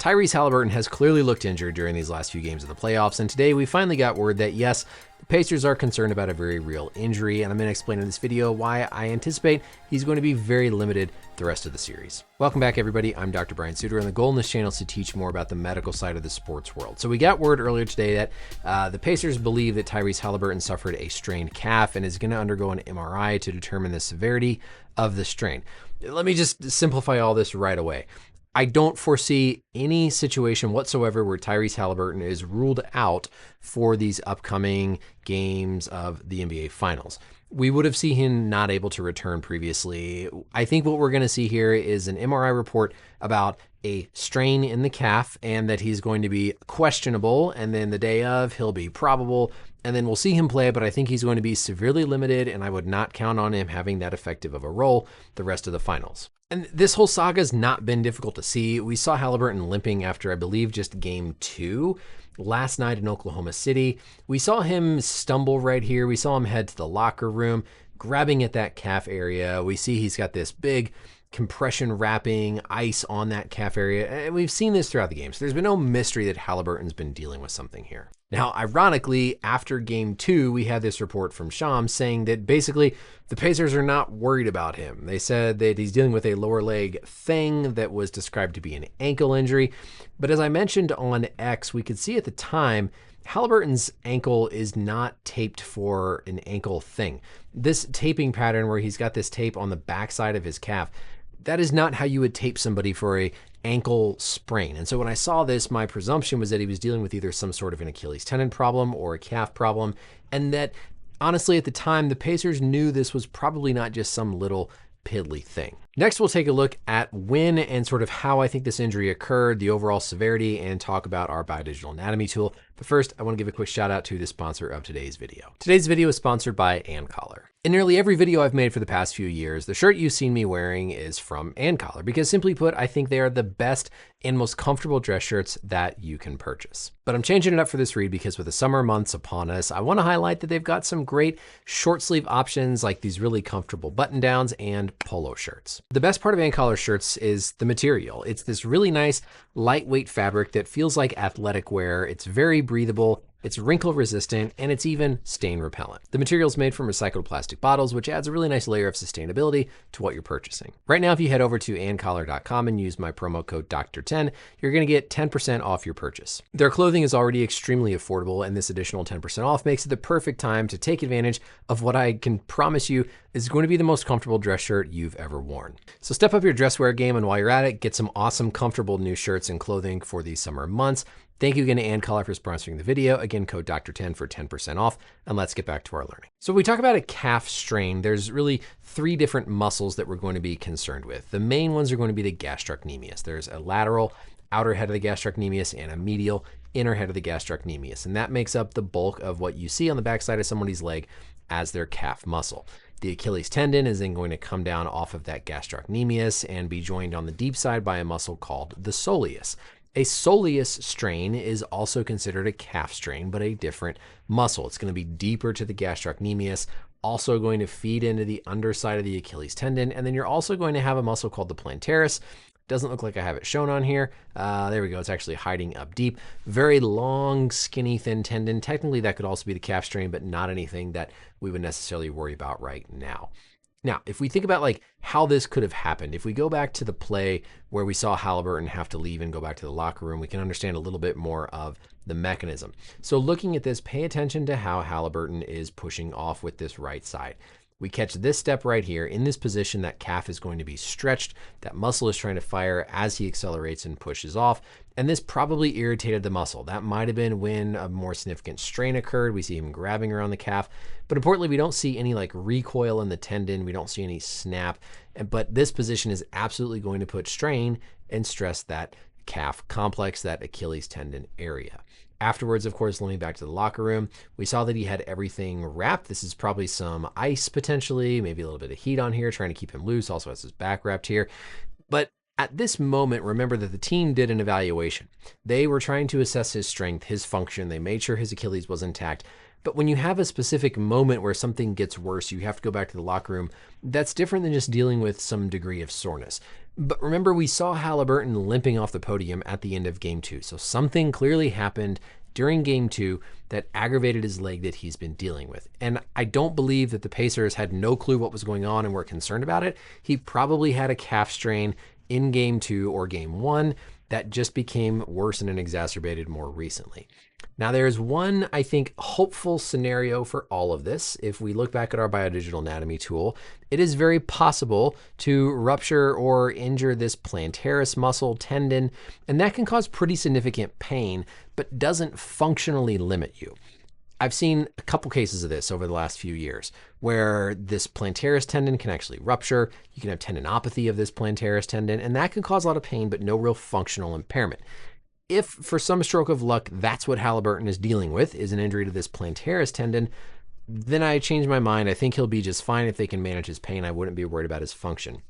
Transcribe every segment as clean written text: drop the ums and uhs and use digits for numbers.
Tyrese Haliburton has clearly looked injured during these last few games of the playoffs, and today we finally got word that yes, the Pacers are concerned about a very real injury, and I'm going to explain in this video why I anticipate he's going to be very limited the rest of the series. Welcome back, everybody. I'm Dr. Brian Sutterer, and the goal in this channel is to teach more about the medical side of the sports world. So we got word earlier today that the Pacers believe that Tyrese Haliburton suffered a strained calf and is going to undergo an MRI to determine the severity of the strain. Let me just simplify all this right away. I don't foresee any situation whatsoever where Tyrese Haliburton is ruled out for these upcoming games of the NBA Finals. We would have seen him not able to return previously. I think what we're going to see here is an MRI report about a strain in the calf and that he's going to be questionable, and then the day of he'll be probable, and then we'll see him play, but I think he's going to be severely limited, and I would not count on him having that effective of a role the rest of the finals. And this whole saga has not been difficult to see. We saw Haliburton limping after, I believe, just game 2 last night in Oklahoma City. We saw him stumble right here. We saw him head to the locker room, grabbing at that calf area. We see he's got this big compression wrapping ice on that calf area. And we've seen this throughout the game. So there's been no mystery that Haliburton's been dealing with something here. Now, ironically, after game 2, we had this report from Shams saying that basically the Pacers are not worried about him. They said that he's dealing with a lower leg thing that was described to be an ankle injury. But as I mentioned on X, we could see at the time, Haliburton's ankle is not taped for an ankle thing. This taping pattern where he's got this tape on the backside of his calf, that is not how you would tape somebody for a ankle sprain. And so when I saw this, my presumption was that he was dealing with either some sort of an Achilles tendon problem or a calf problem, and that honestly at the time the Pacers knew this was probably not just some little piddly thing. Next, we'll take a look at when and sort of how I think this injury occurred, the overall severity, and talk about our biodigital anatomy tool. But first, I want to give a quick shout out to the sponsor of today's video. Today's video is sponsored by Collar. In nearly every video I've made for the past few years, the shirt you've seen me wearing is from Collar because simply put, I think they are the best and most comfortable dress shirts that you can purchase. But I'm changing it up for this read because with the summer months upon us, I want to highlight that they've got some great short sleeve options like these really comfortable button downs and polo shirts. The best part of Collar shirts is the material. It's this really nice lightweight fabric that feels like athletic wear. It's very breathable. It's wrinkle resistant, and it's even stain repellent. The material is made from recycled plastic bottles, which adds a really nice layer of sustainability to what you're purchasing. Right now, if you head over to ancollar.com and use my promo code Dr10, you're gonna get 10% off your purchase. Their clothing is already extremely affordable, and this additional 10% off makes it the perfect time to take advantage of what I can promise you is going to be the most comfortable dress shirt you've ever worn. So step up your dress wear game, and while you're at it, get some awesome, comfortable new shirts and clothing for these summer months. Thank you again to Collar for sponsoring the video. Again, code Dr10 for 10% off, and let's get back to our learning. So when we talk about a calf strain, there's really 3 different muscles that we're going to be concerned with. The main ones are going to be the gastrocnemius. There's a lateral outer head of the gastrocnemius and a medial inner head of the gastrocnemius, and that makes up the bulk of what you see on the backside of somebody's leg as their calf muscle. The Achilles tendon is then going to come down off of that gastrocnemius and be joined on the deep side by a muscle called the soleus. A soleus strain is also considered a calf strain, but a different muscle. It's going to be deeper to the gastrocnemius, also going to feed into the underside of the Achilles tendon, and then you're also going to have a muscle called the plantaris. Doesn't look like I have it shown on here. There we go. It's actually hiding up deep. Very long, skinny, thin tendon. Technically, that could also be the calf strain, but not anything that we would necessarily worry about right now. Now, if we think about like how this could have happened, if we go back to the play where we saw Haliburton have to leave and go back to the locker room, we can understand a little bit more of the mechanism. So looking at this, pay attention to how Haliburton is pushing off with this right side. We catch this step right here. In this position, that calf is going to be stretched. That muscle is trying to fire as he accelerates and pushes off. And this probably irritated the muscle. That might have been when a more significant strain occurred. We see him grabbing around the calf. But importantly, we don't see any like recoil in the tendon. We don't see any snap. But this position is absolutely going to put strain and stress that calf complex, that Achilles tendon area. Afterwards, of course, leaning back to the locker room, we saw that he had everything wrapped. This is probably some ice potentially, maybe a little bit of heat on here, trying to keep him loose. Also has his back wrapped here. But at this moment, remember that the team did an evaluation. They were trying to assess his strength, his function. They made sure his Achilles was intact. But when you have a specific moment where something gets worse, you have to go back to the locker room, that's different than just dealing with some degree of soreness. But remember, we saw Haliburton limping off the podium at the end of game 2. So something clearly happened during game 2 that aggravated his leg that he's been dealing with. And I don't believe that the Pacers had no clue what was going on and were concerned about it. He probably had a calf strain in game 2 or game 1 that just became worse and exacerbated more recently. Now, there's one, I think, hopeful scenario for all of this. If we look back at our biodigital anatomy tool, it is very possible to rupture or injure this plantaris muscle tendon, and that can cause pretty significant pain, but doesn't functionally limit you. I've seen a couple cases of this over the last few years where this plantaris tendon can actually rupture. You can have tendinopathy of this plantaris tendon, and that can cause a lot of pain, but no real functional impairment. If for some stroke of luck, that's what Haliburton is dealing with, is an injury to this plantaris tendon, then I change my mind. I think he'll be just fine if they can manage his pain. I wouldn't be worried about his function.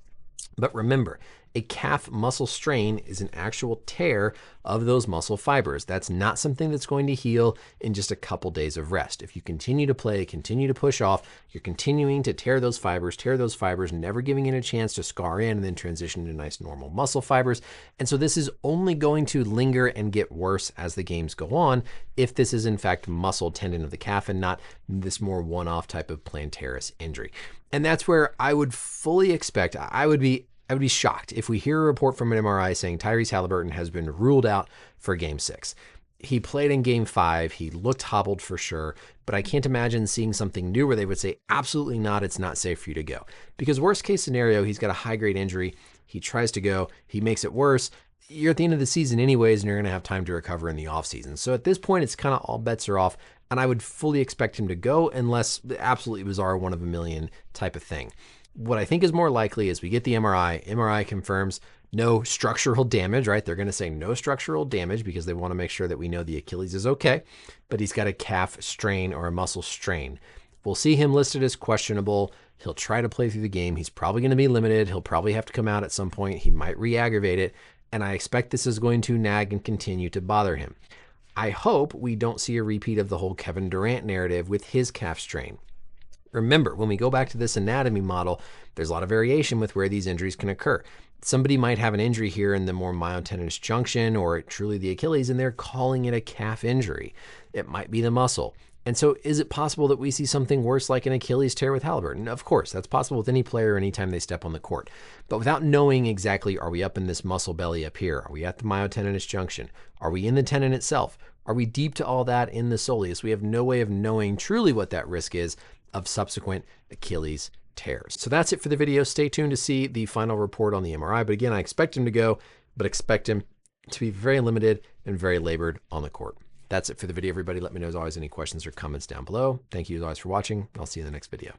But remember, a calf muscle strain is an actual tear of those muscle fibers. That's not something that's going to heal in just a couple days of rest. If you continue to play, continue to push off, you're continuing to tear those fibers, never giving it a chance to scar in and then transition to nice normal muscle fibers. And so this is only going to linger and get worse as the games go on if this is in fact muscle tendon of the calf and not this more one-off type of plantaris injury. And that's where I would fully expect, I would be shocked if we hear a report from an MRI saying Tyrese Haliburton has been ruled out for game 6. He played in game 5. He looked hobbled for sure, but I can't imagine seeing something new where they would say, absolutely not, it's not safe for you to go. Because worst case scenario, he's got a high grade injury. He tries to go, he makes it worse. You're at the end of the season anyways, and you're going to have time to recover in the offseason. So at this point, it's kind of all bets are off, and I would fully expect him to go unless the absolutely bizarre one of a million type of thing. What I think is more likely is we get the MRI. MRI confirms no structural damage, right? They're going to say no structural damage because they want to make sure that we know the Achilles is okay, but he's got a calf strain or a muscle strain. We'll see him listed as questionable. He'll try to play through the game. He's probably going to be limited. He'll probably have to come out at some point. He might re-aggravate it, and I expect this is going to nag and continue to bother him. I hope we don't see a repeat of the whole Kevin Durant narrative with his calf strain. Remember, when we go back to this anatomy model, there's a lot of variation with where these injuries can occur. Somebody might have an injury here in the more myotendinous junction or truly the Achilles, and they're calling it a calf injury. It might be the muscle. And so is it possible that we see something worse like an Achilles tear with Haliburton? Of course, that's possible with any player anytime they step on the court. But without knowing exactly, are we up in this muscle belly up here? Are we at the myotendinous junction? Are we in the tendon itself? Are we deep to all that in the soleus? We have no way of knowing truly what that risk is of subsequent Achilles tears. So that's it for the video. Stay tuned to see the final report on the MRI. But again, I expect him to go, but expect him to be very limited and very labored on the court. That's it for the video, everybody. Let me know as always any questions or comments down below. Thank you as always for watching. I'll see you in the next video.